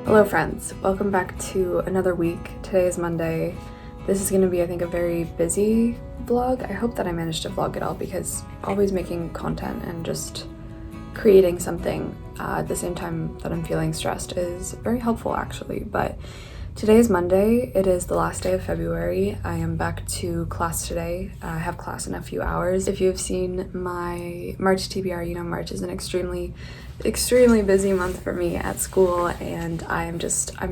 Hello friends, welcome back to another week. Today is Monday. This is going to be, I think, a very busy vlog. I hope that I managed to vlog it all because always making content and just creating something at the same time that I'm feeling stressed is very helpful actually. But today is Monday. It is the last day of February. I am back to class today. I have class in a few hours. If you've seen my March TBR, you know March is an extremely busy month for me at school, and I'm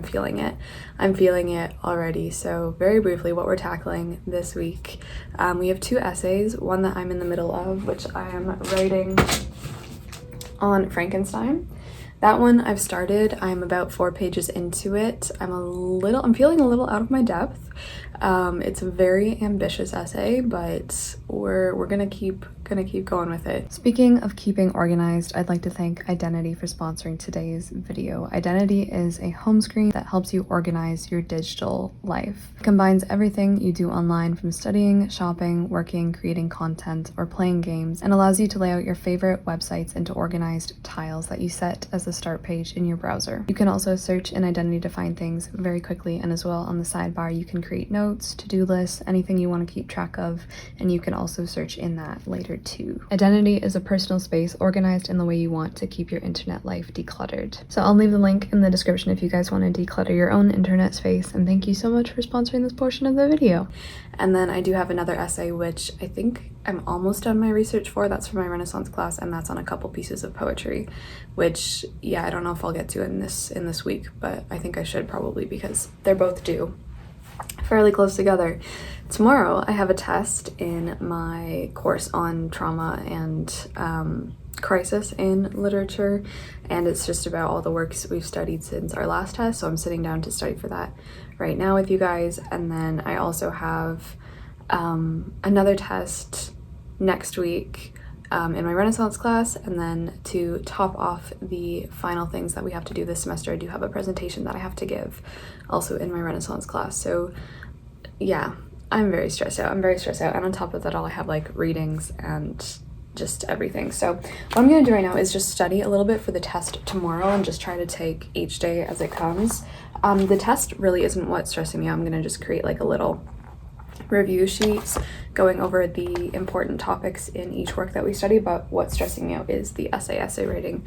feeling it. I'm feeling it already. So very briefly, what we're tackling this week, we have two essays, one that I'm in the middle of, which I am writing on Frankenstein. That one I've started. I'm about 4 pages into it. I'm feeling a little out of my depth. It's a very ambitious essay, but we're gonna keep going with it. Speaking of keeping organized, I'd like to thank Identity for sponsoring today's video. Identity is a home screen that helps you organize your digital life. It combines everything you do online, from studying, shopping, working, creating content, or playing games, and allows you to lay out your favorite websites into organized tiles that you set as the start page in your browser. You can also search in Identity to find things very quickly, and as well on the sidebar you can create notes, to-do lists, anything you want to keep track of, and you can also search in that later too. Identity is a personal space organized in the way you want to keep your internet life decluttered. So I'll leave the link in the description if you guys want to declutter your own internet space, and thank you so much for sponsoring this portion of the video. And then I do have another essay which I think I'm almost done my research for. That's for my Renaissance class, and that's on a couple pieces of poetry, which I don't know if I'll get to in this week, but I think I should probably because they're both due fairly close together. Tomorrow I have a test in my course on trauma and crisis in literature, and it's just about all the works we've studied since our last test, so I'm sitting down to study for that right now with you guys. And then I also have another test next week in my Renaissance class, and then to top off the final things that we have to do this semester, I do have a presentation that I have to give also in my Renaissance class. So yeah, I'm very stressed out, and on top of that all I have like readings and just everything. So what I'm gonna do right now is just study a little bit for the test tomorrow and just try to take each day as it comes. The test really isn't what's stressing me out. I'm gonna just create like a little review sheets going over the important topics in each work that we study, but what's stressing me out is the essay writing.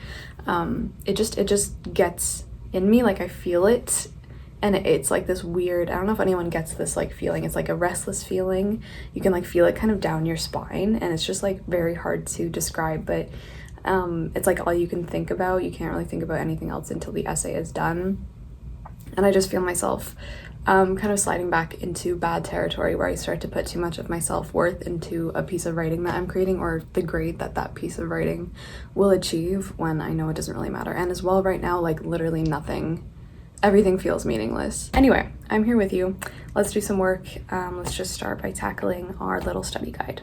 It just gets in me, like I feel it, and it's like this weird, I don't know if anyone gets this like feeling, it's like a restless feeling. You can like feel it kind of down your spine, and it's just like very hard to describe, but it's like all you can think about. You can't really think about anything else until the essay is done. And I just feel myself kind of sliding back into bad territory where I start to put too much of my self-worth into a piece of writing that I'm creating, or the grade that that piece of writing will achieve, when I know it doesn't really matter. And as well, right now, like literally everything feels meaningless. Anyway, I'm here with you. Let's do some work. Let's just start by tackling our little study guide.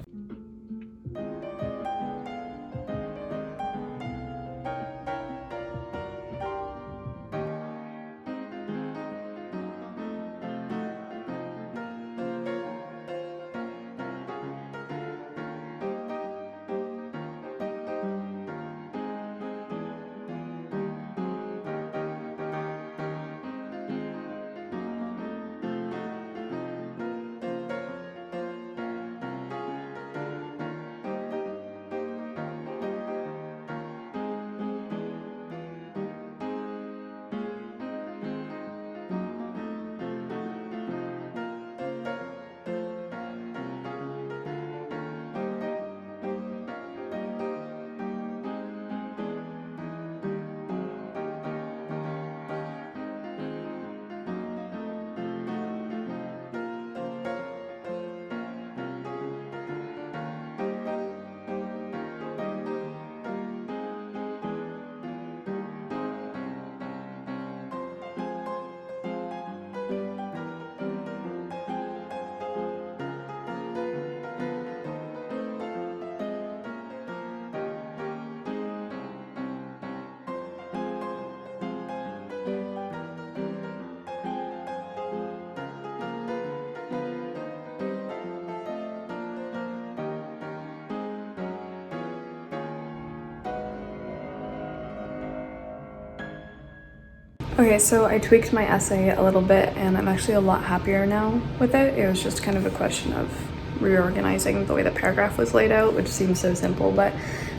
Okay, so I tweaked my essay a little bit and I'm actually a lot happier now with it. It was just kind of a question of reorganizing the way the paragraph was laid out, which seems so simple, but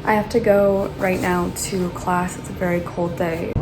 I have to go right now to class. It's a very cold day.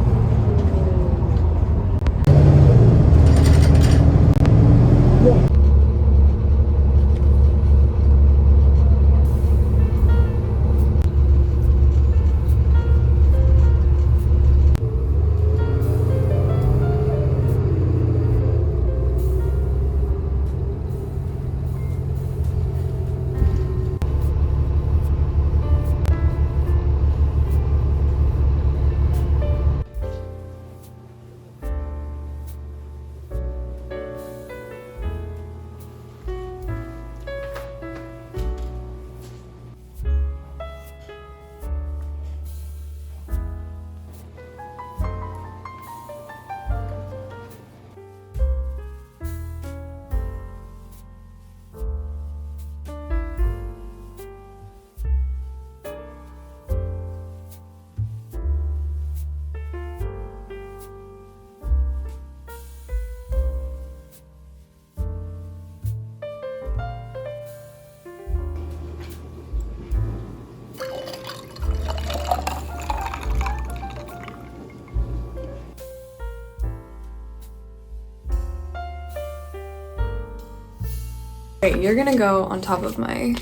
Wait, you're gonna go on top of my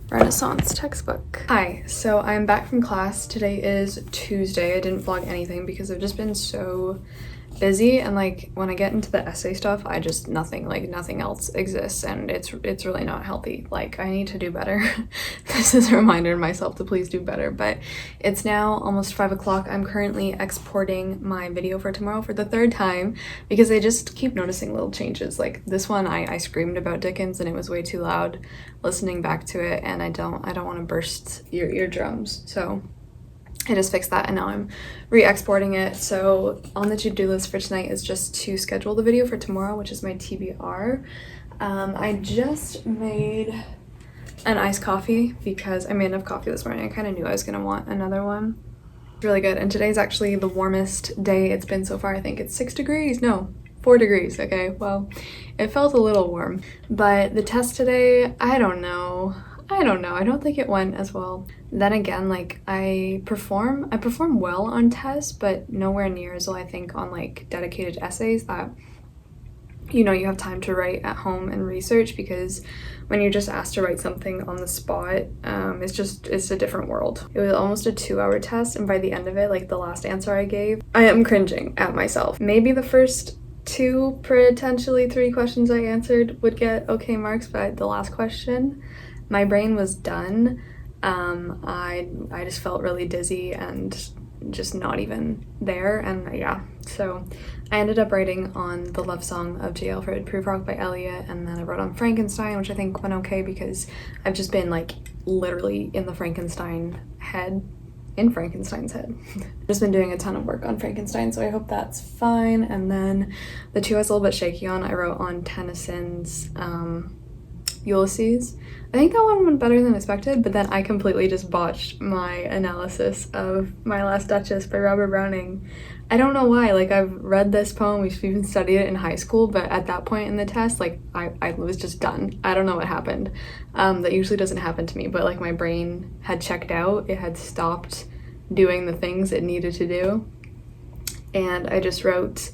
Renaissance textbook. Hi, so I'm back from class. Today is Tuesday. I didn't vlog anything because I've just been so busy, and like when I get into the essay stuff, I just nothing else exists, and it's really not healthy. Like I need to do better. This is a reminder to myself to please do better. But it's now almost 5 o'clock. I'm currently exporting my video for tomorrow for the 3rd time because I just keep noticing little changes. Like this one, I screamed about Dickens and it was way too loud listening back to it, and I don't want to burst your eardrums. So I just fixed that and now I'm re-exporting it. So on the to-do list for tonight is just to schedule the video for tomorrow, which is my TBR. I just made an iced coffee because I made enough coffee this morning. I kind of knew I was gonna want another one. It's really good, and today's actually the warmest day it's been so far. I think it's 6 degrees, no, 4 degrees, okay? Well, it felt a little warm, but the test today, I don't know. I don't think it went as well. Then again, like I perform well on tests, but nowhere near as well, I think, on like dedicated essays that, you know, you have time to write at home and research, because when you're just asked to write something on the spot, it's a different world. It was almost a 2-hour test, and by the end of it, like the last answer I gave, I am cringing at myself. Maybe the first 2, potentially 3 questions I answered would get okay marks, but the last question, my brain was done. I just felt really dizzy and just not even there, and yeah, so I ended up writing on the love song of J. Alfred Prufrock by Eliot, and then I wrote on Frankenstein, which I think went okay because I've just been like literally in Frankenstein's head. I've just been doing a ton of work on Frankenstein, so I hope that's fine. And then the 2 I was a little bit shaky on, I wrote on Tennyson's Ulysses. I think that one went better than expected, but then I completely just botched my analysis of My Last Duchess by Robert Browning. I don't know why. Like, I've read this poem, we've even studied it in high school, but at that point in the test, like, I was just done. I don't know what happened. That usually doesn't happen to me, but like my brain had checked out. It had stopped doing the things it needed to do, and I just wrote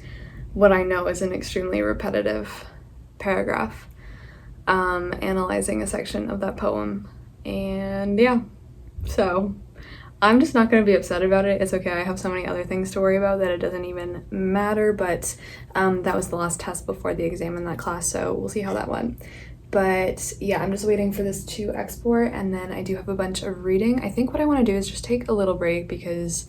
what I know is an extremely repetitive paragraph, analyzing a section of that poem. And yeah, so I'm just not going to be upset about it. It's okay. I have so many other things to worry about that it doesn't even matter. But that was the last test before the exam in that class, so we'll see how that went. But yeah, I'm just waiting for this to export, and then I do have a bunch of reading. I think what I want to do is just take a little break because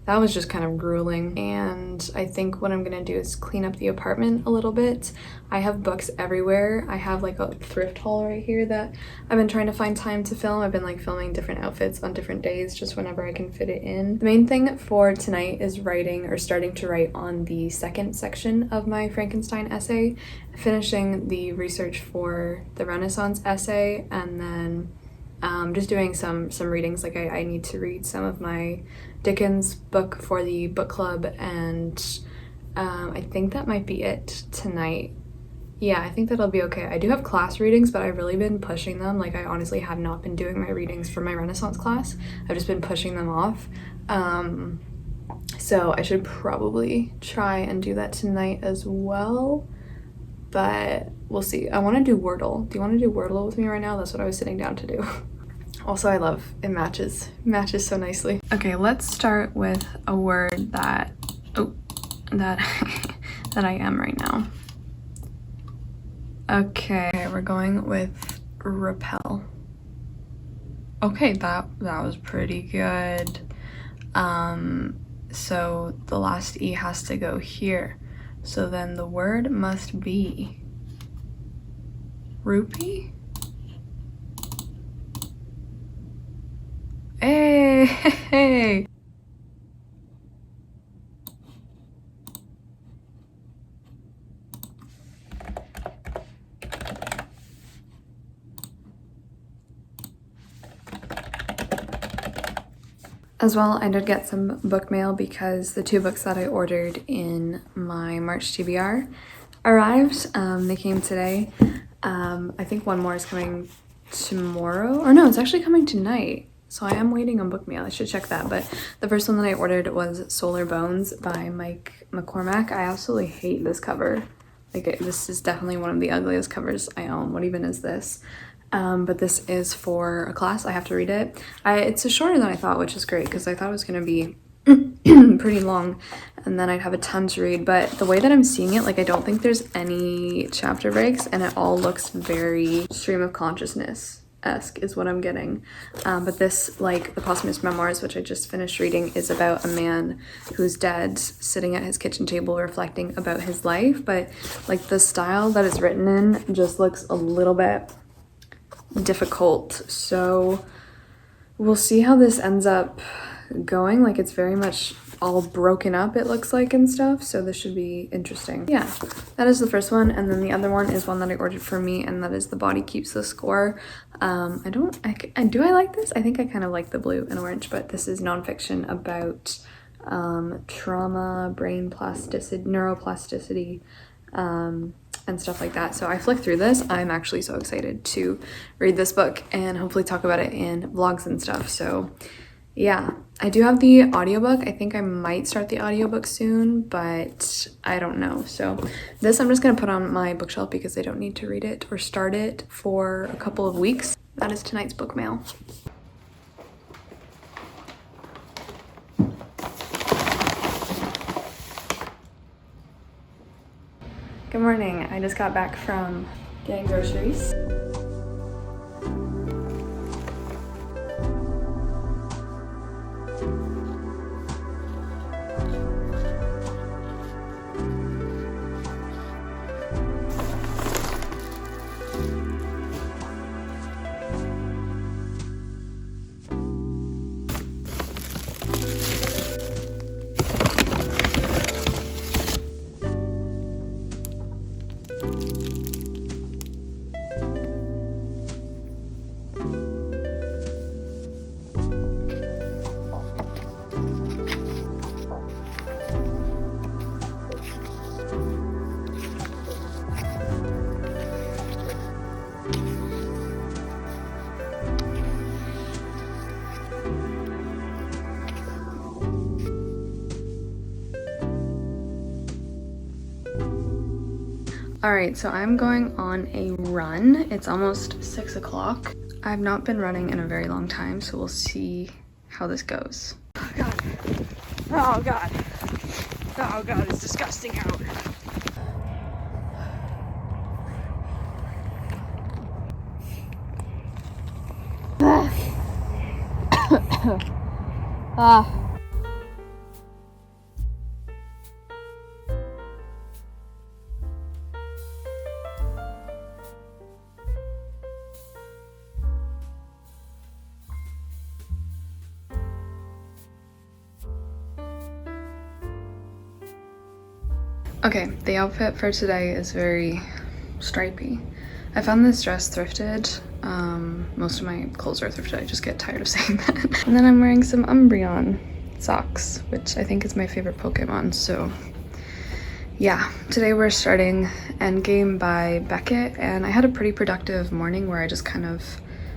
that was just kind of grueling, and I think what I'm gonna do is clean up the apartment a little bit. I have books everywhere. I have like a thrift haul right here that I've been trying to find time to film. I've been like filming different outfits on different days, just whenever I can fit it in. The main thing for tonight is writing, or starting to write, on the 2nd section of my Frankenstein essay, finishing the research for the Renaissance essay, and then just doing some readings. Like I need to read some of my Dickens book for the book club, and I think that might be it tonight. Yeah, I think that'll be okay. I do have class readings, but I've really been pushing them. Like, I honestly have not been doing my readings for my Renaissance class. I've just been pushing them off. So I should probably try and do that tonight as well, but we'll see. I want to do Wordle. Do you want to do Wordle with me right now? That's what I was sitting down to do. Also, I love it, matches so nicely. Okay, let's start with a word that that I am right now. Okay, we're going with repel. Okay, that was pretty good. So the last E has to go here. So then the word must be rupee? Hey! As well, I did get some book mail because the 2 books that I ordered in my March TBR arrived. They came today. I think one more is coming tomorrow. Or no, it's actually coming tonight. So I am waiting on book mail. I should check that. But the first one that I ordered was Solar Bones by Mike McCormack. I absolutely hate this cover. Like, this is definitely one of the ugliest covers I own. What even is this? But this is for a class. I have to read it. It's shorter than I thought, which is great because I thought it was going to be pretty long and then I'd have a ton to read. But the way that I'm seeing it, like, I don't think there's any chapter breaks and it all looks very stream of consciousness-esque is what I'm getting. But this, like, the posthumous memoirs, which I just finished reading, is about a man who's dead sitting at his kitchen table reflecting about his life. But, like, the style that it's written in just looks a little bit difficult, so we'll see how this ends up going. Like, it's very much all broken up, it looks like, and stuff, so this should be interesting. Yeah, that is the first one, and then the other one is one that I ordered for me, and that is The Body Keeps the Score. Do I like this? I think I kind of like the blue and orange, but this is nonfiction about trauma, brain plasticity, neuroplasticity, and stuff like that. So I flicked through this. I'm actually so excited to read this book and hopefully talk about it in vlogs and stuff. So yeah, I do have the audiobook. I think I might start the audiobook soon, but I don't know. So this I'm just gonna put on my bookshelf because I don't need to read it or start it for a couple of weeks. That is tonight's book mail. Good morning. I just got back from getting groceries. All right, so I'm going on a run. It's almost 6 o'clock. I've not been running in a very long time, so we'll see how this goes. Oh God. Oh God. Oh God, it's disgusting out. Okay, the outfit for today is very stripy. I found this dress thrifted. Most of my clothes are thrifted, I just get tired of saying that. And then I'm wearing some Umbreon socks, which I think is my favorite Pokemon, so Yeah, today we're starting Endgame by Beckett, and I had a pretty productive morning where I just kind of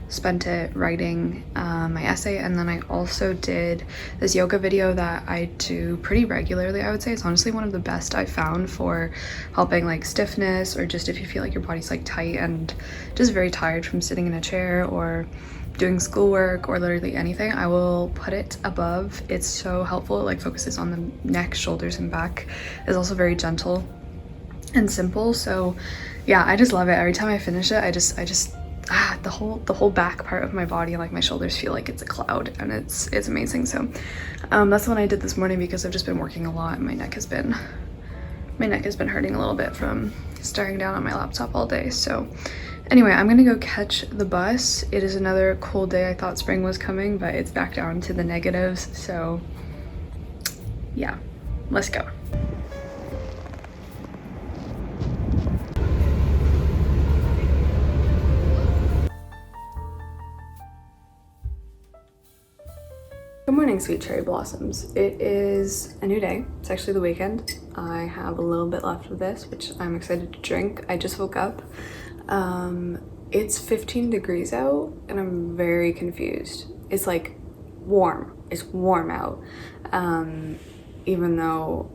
spent it writing my essay, and then I also did this yoga video that I do pretty regularly. I would say it's honestly one of the best I've found for helping like stiffness, or just if you feel like your body's like tight and just very tired from sitting in a chair or doing schoolwork or literally anything. I will put it above. It's so helpful. It like focuses on the neck, shoulders, and back. It's also very gentle and simple. So yeah, I just love it. Every time I finish it, I just the whole back part of my body and like my shoulders feel like it's a cloud, and it's amazing. So that's the one I did this morning because I've just been working a lot and my neck has been hurting a little bit from staring down on my laptop all day. So anyway, I'm gonna go catch the bus. It is another cold day. I thought spring was coming, but it's back down to the negatives. So yeah, let's go. Good morning, sweet cherry blossoms. It is a new day. It's actually the weekend. I have a little bit left of this, which I'm excited to drink. I just woke up. It's 15 degrees out and I'm very confused. It's like warm. It's warm out. Even though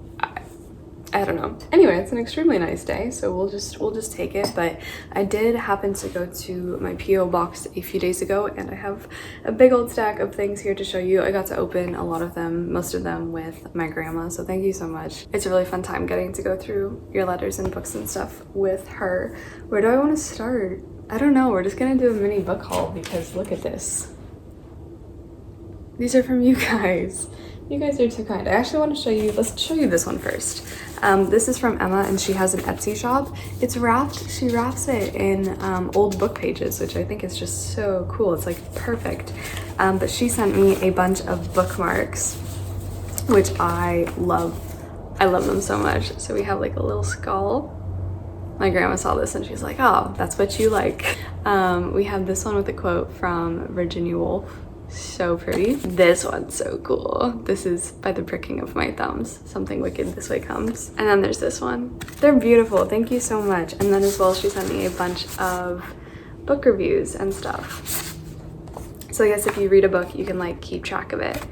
I don't know. Anyway, it's an extremely nice day, so we'll just take it. But I did happen to go to my PO box a few days ago, and I have a big old stack of things here to show you. I got to open a lot of them, most of them with my grandma, so thank you so much. It's a really fun time getting to go through your letters and books and stuff with her. Where do I want to start? I don't know. We're just gonna do a mini book haul because look at this. These are from you guys. You guys are too kind. I actually want to show you, let's show you this one first. This is from Emma, and she has an Etsy shop. It's wrapped, she wraps it in old book pages, which I think is just so cool. It's like perfect. But she sent me a bunch of bookmarks, which I love. I love them so much. So we have like a little skull. My grandma saw this and she's like, oh, that's what you like. We have this one with a quote from Virginia Woolf. So pretty. This one's so cool. This is by the pricking of my thumbs. Something wicked this way comes. And then there's this one. They're beautiful. Thank you so much. And then as well, she sent me a bunch of book reviews and stuff. So I guess if you read a book, you can like keep track of it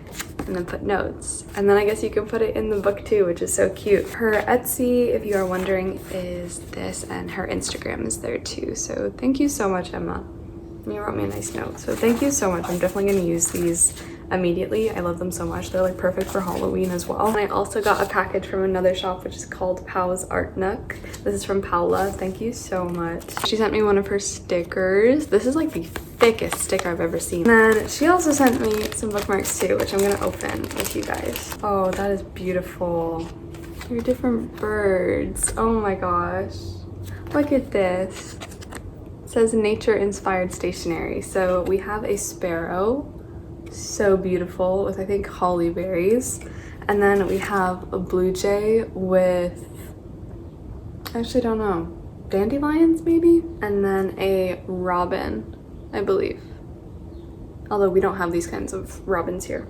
and then put notes. And then I guess you can put it in the book too, which is so cute. Her Etsy, if you are wondering, is this, and her Instagram is there too. So thank you so much, Emma. You wrote me a nice note, so thank you so much. I'm definitely going to use these immediately. I love them so much. They're like perfect for Halloween as well. And I also got a package from another shop, which is called Pow's Art Nook. This is from Paula. Thank you so much. She sent me one of her stickers. This is like the thickest sticker I've ever seen. And then she also sent me some bookmarks too, which I'm going to open with you guys. Oh, that is beautiful. They're different birds. Oh my gosh. Look at this. Says nature inspired stationery. So we have a sparrow, so beautiful, with I think holly berries, and then we have a blue jay with, I actually don't know, dandelions maybe, and then a robin, I believe, although we don't have these kinds of robins here.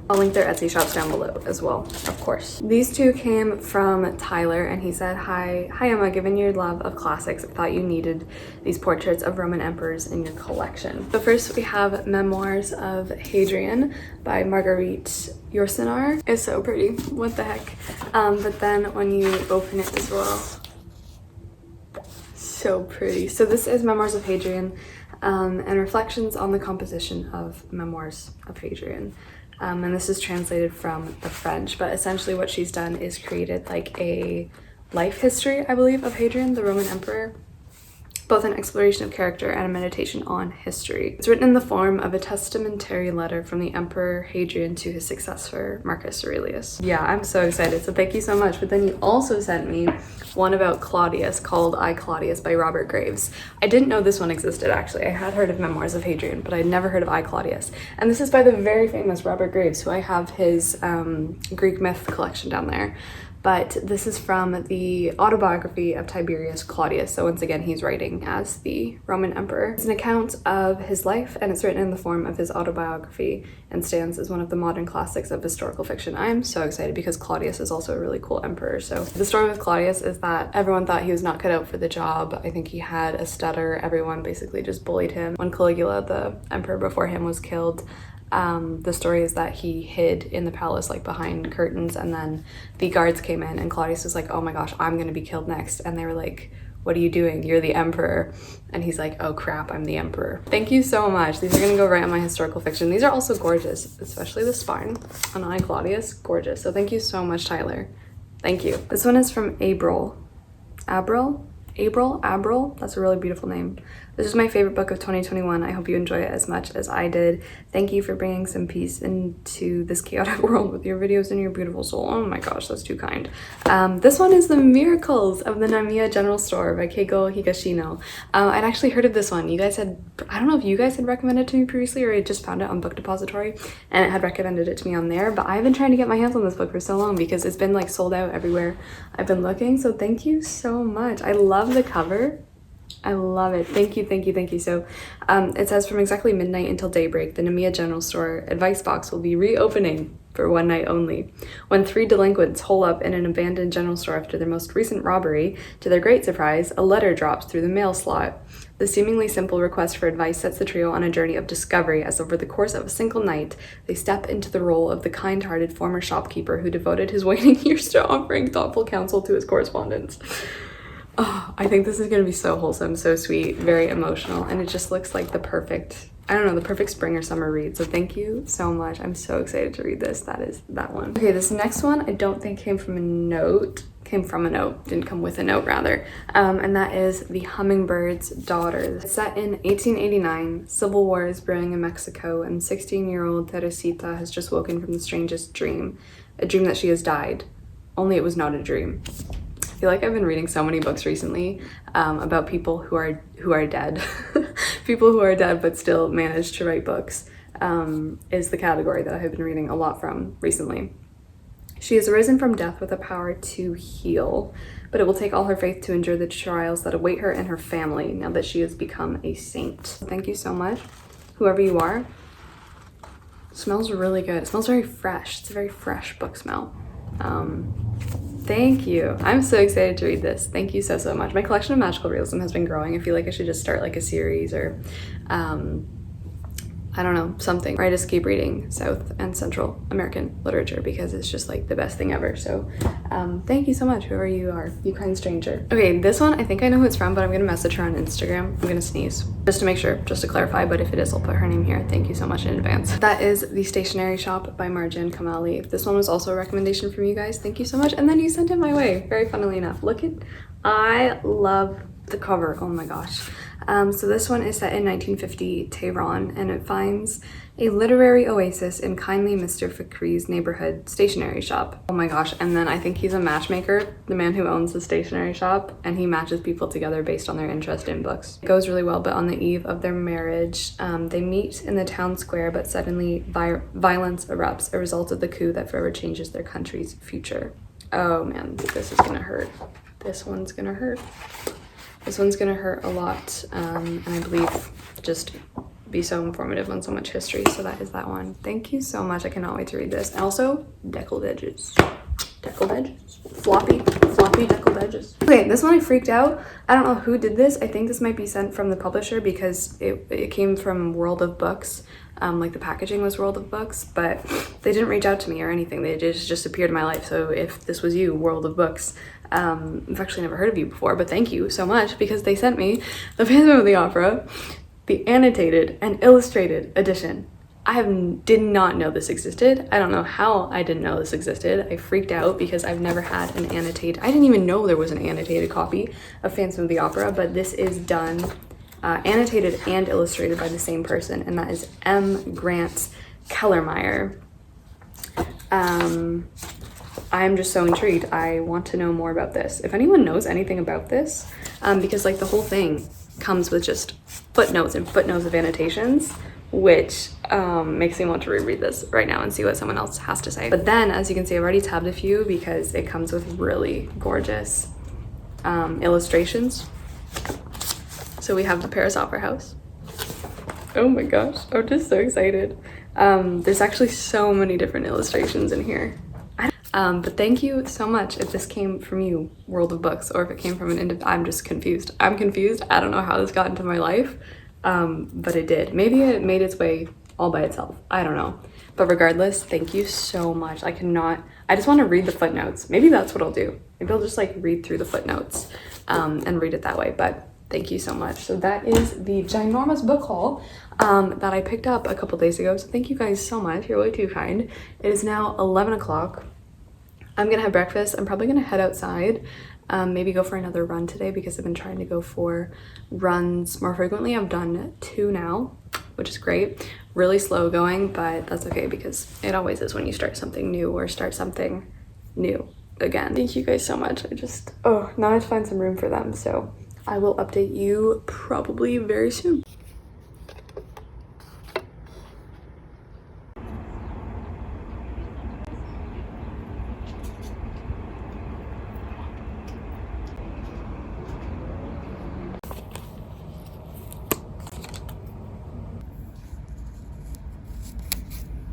I'll link their Etsy shops down below as well, of course. These two came from Tyler, and he said, hi Emma, given your love of classics, I thought you needed these portraits of Roman emperors in your collection. So first we have Memoirs of Hadrian by Marguerite Yourcenar. It's so pretty, what the heck. But then when you open it as well, so pretty. So this is Memoirs of Hadrian, and reflections on the composition of Memoirs of Hadrian. And this is translated from the French, but essentially what she's done is created like a life history, I believe, of Hadrian, the Roman emperor, both an exploration of character and a meditation on history. It's written in the form of a testamentary letter from the Emperor Hadrian to his successor, Marcus Aurelius. Yeah, I'm so excited, so thank you so much. But then you also sent me one about Claudius called I, Claudius by Robert Graves. I didn't know this one existed, actually. I had heard of Memoirs of Hadrian, but I'd never heard of I, Claudius. And this is by the very famous Robert Graves, who I have his Greek myth collection down there. but this is from the autobiography of Tiberius Claudius. So once again, he's writing as the Roman emperor. It's an account of his life, and it's written in the form of his autobiography and stands as one of the modern classics of historical fiction. I'm so excited because Claudius is also a really cool emperor. So the story with Claudius is that everyone thought he was not cut out for the job. I think he had a stutter. Everyone basically just bullied him. When Caligula, the emperor before him, was killed, the story is that he hid in the palace, like behind curtains, and then the guards came in and Claudius was like, oh my gosh, I'm gonna be killed next. And they were like, what are you doing? You're the emperor. And he's like, oh crap, I'm the emperor. Thank you so much. These are gonna go right on my historical fiction. These are also gorgeous, especially the spine on I Claudius, gorgeous. So thank you so much, Tyler. Thank you. This one is from Abril. Abril? That's a really beautiful name. This is my favorite book of 2021. I hope you enjoy it as much as I did. Thank you for bringing some peace into this chaotic world with your videos and your beautiful soul. Oh my gosh, that's too kind. This one is The Miracles of the Namiya General Store by Keigo Higashino. I'd actually heard of this one. You guys had, I don't know if you guys had recommended it to me previously or I just found it on Book Depository and it had recommended it to me on there, but I've been trying to get my hands on this book for so long because it's been like sold out everywhere I've been looking. So thank you so much. I love the cover. I love it. Thank you. So it says, from exactly midnight until daybreak, the Namiya General Store advice box will be reopening for one night only. When 3 delinquents hole up in an abandoned general store after their most recent robbery, to their great surprise, a letter drops through the mail slot. The seemingly simple request for advice sets the trio on a journey of discovery as over the course of a single night, they step into the role of the kind-hearted former shopkeeper who devoted his waning years to offering thoughtful counsel to his correspondents. Oh, I think this is gonna be so wholesome, so sweet, very emotional, and it just looks like the perfect, I don't know, the perfect spring or summer read. So thank you so much. I'm so excited to read this. That is that one. Okay, this next one I don't think came from a note, didn't come with a note rather, and that is The Hummingbird's Daughter. It's set in 1889, civil war is brewing in Mexico, and 16-year-old Teresita has just woken from the strangest dream, a dream that she has died, only it was not a dream. I feel like I've been reading so many books recently about people who are dead. People who are dead but still manage to write books is the category that I have been reading a lot from recently. She has arisen from death with a power to heal, but it will take all her faith to endure the trials that await her and her family now that she has become a saint. Thank you so much, whoever you are. It smells really good. It smells very fresh. It's a very fresh book smell. Thank you. I'm so excited to read this. Thank you so much. My collection of magical realism has been growing. I feel like I should just start like a series or I don't know, something where I just keep reading South and Central American literature because it's just like the best thing ever. So thank you so much, whoever you are, you kind stranger. Okay, this one, I think I know who it's from, but I'm gonna message her on Instagram. I'm gonna sneeze just to make sure, just to clarify, but if it is, I'll put her name here. Thank you so much in advance. That is The Stationery Shop by Marjan Kamali. This one was also a recommendation from you guys. Thank you so much. And then you sent it my way, very funnily enough. Look at, I love the cover, oh my gosh. So this one is set in 1950 Tehran, and it finds a literary oasis in kindly Mr. Fakri's neighborhood stationery shop. Oh my gosh, and then I think he's a matchmaker, the man who owns the stationery shop, and he matches people together based on their interest in books. It goes really well, but on the eve of their marriage, they meet in the town square, but suddenly violence erupts, a result of the coup that forever changes their country's future. Oh man, this is gonna hurt. This one's gonna hurt. This one's gonna hurt a lot, and I believe just be so informative on so much history, so that is that one. Thank you so much, I cannot wait to read this. And also, deckled edges. Deckled edges? Floppy deckled edges. Okay, this one I freaked out. I don't know who did this. I think this might be sent from the publisher because it came from World of Books. Like the packaging was World of Books, but they didn't reach out to me or anything. They just appeared in my life. So if this was you, World of Books, I've actually never heard of you before, but thank you so much because they sent me The Phantom of the Opera, the annotated and illustrated edition. I did not know this existed. I don't know how I didn't know this existed. I freaked out because I've never had an annotated, I didn't even know there was an annotated copy of Phantom of the Opera, but this is done annotated and illustrated by the same person, and that is M. Grant Kellermeyer. I'm just so intrigued. I want to know more about this. If anyone knows anything about this, because like the whole thing comes with just footnotes and footnotes of annotations, which makes me want to reread this right now and see what someone else has to say. But then, as you can see, I've already tabbed a few because it comes with really gorgeous illustrations. So we have the Paris Opera House. Oh my gosh, I'm just so excited. There's actually so many different illustrations in here. But thank you so much if this came from you, World of Books, or if it came from I'm just confused. I'm confused. I don't know how this got into my life, but it did. Maybe it made its way all by itself. I don't know. But regardless, thank you so much. I just want to read the footnotes. Maybe that's what I'll do. Maybe I'll just like read through the footnotes and read it that way. But thank you so much. So that is the ginormous book haul that I picked up a couple days ago. So thank you guys so much. You're way too kind. It is now 11 o'clock. I'm gonna have breakfast. I'm probably gonna head outside, maybe go for another run today because I've been trying to go for runs more frequently. I've done 2 now, which is great. Really slow going, but that's okay because it always is when you start something new or start something new again. Thank you guys so much. Now I have to find some room for them. So I will update you probably very soon.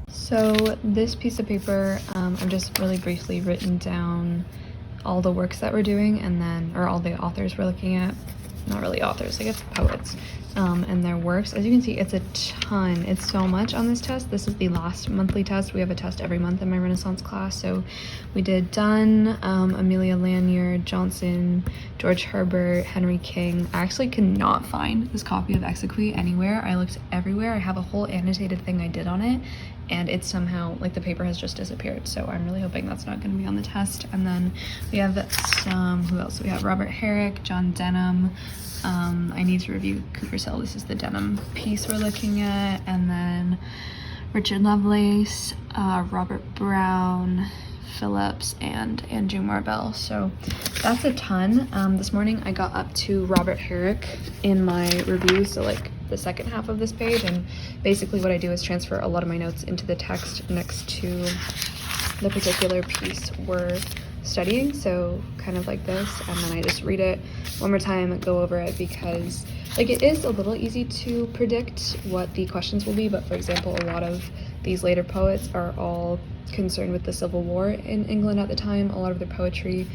So this piece of paper, I've just really briefly written down all the works that we're doing or all the authors we're looking at. Not really authors, I guess poets, and their works. As you can see, it's a ton. It's so much on this test. This is the last monthly test. We have a test every month in my Renaissance class. So we did Donne, Amelia Lanyard, Johnson, George Herbert, Henry King. I actually could not find this copy of Exequy anywhere. I looked everywhere. I have a whole annotated thing I did on it, and it's somehow, like, the paper has just disappeared. So I'm really hoping that's not going to be on the test. And then we have who else? We have Robert Herrick, John Denham. I need to review Cooper's Hill. This is the Denham piece we're looking at. And then Richard Lovelace, Robert Brown, Phillips, and Andrew Marvell. So that's a ton. This morning I got up to Robert Herrick in my review, so like the second half of this page, and basically what I do is transfer a lot of my notes into the text next to the particular piece we're studying, so kind of like this, and then I just read it one more time and go over it, because like it is a little easy to predict what the questions will be, but for example, a lot of these later poets are all concerned with the Civil War in England at the time. A lot of their poetry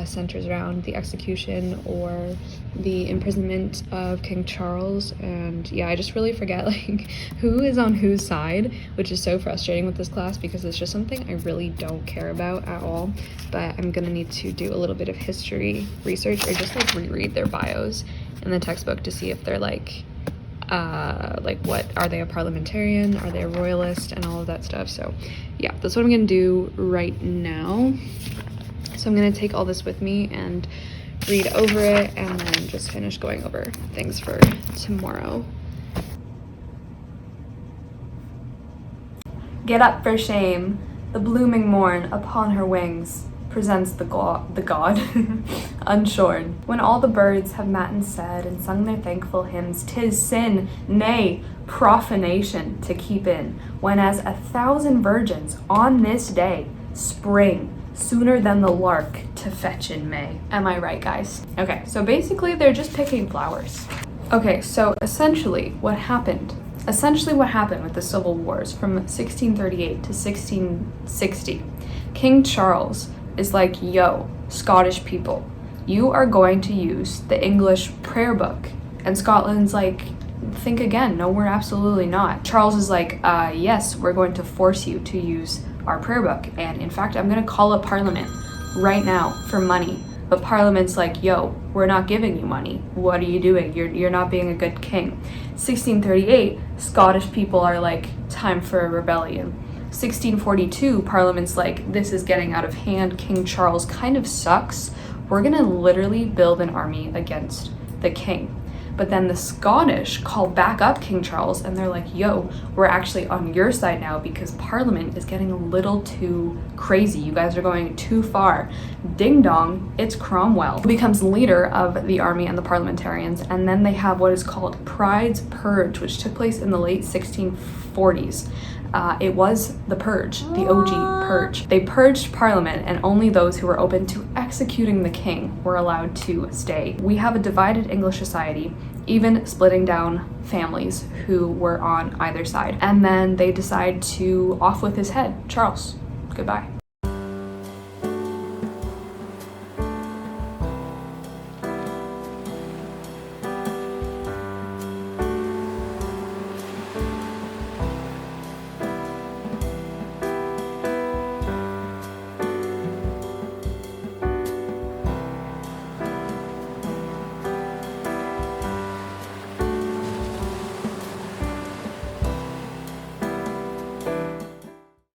centers around the execution or the imprisonment of King Charles, and yeah, I just really forget like who is on whose side, which is so frustrating with this class because it's just something I really don't care about at all. But I'm gonna need to do a little bit of history research or just like reread their bios in the textbook to see if they're like what are they, a parliamentarian, are they a royalist, and all of that stuff. So yeah, that's what I'm gonna do right now. So I'm gonna take all this with me and read over it and then just finish going over things for tomorrow. Get up for shame, the blooming morn upon her wings presents the god unshorn. When all the birds have matins said and sung their thankful hymns, 'tis sin, nay, profanation to keep in, when as 1,000 virgins on this day spring sooner than the lark to fetch in May. Am I right, guys? Okay, so basically they're just picking flowers. Okay, so essentially what happened with the Civil Wars from 1638 to 1660, King Charles is like, yo, Scottish people, you are going to use the English prayer book. And Scotland's like, think again, no, we're absolutely not. Charles is like, yes, we're going to force you to use our prayer book. And in fact, I'm gonna call up Parliament right now for money. But Parliament's like, yo, we're not giving you money. What are you doing? You're not being a good king. 1638, Scottish people are like, time for a rebellion. 1642, Parliament's like, this is getting out of hand. King Charles kind of sucks. We're gonna literally build an army against the king. But then the Scottish call back up King Charles and they're like, yo, we're actually on your side now because Parliament is getting a little too crazy. You guys are going too far. Ding dong, it's Cromwell who becomes leader of the army and the parliamentarians. And then they have what is called Pride's Purge, which took place in the late 1640s. It was the purge, the OG purge. They purged Parliament and only those who were open to executing the king were allowed to stay. We have a divided English society, even splitting down families who were on either side. And then they decide to off with his head. Charles, goodbye.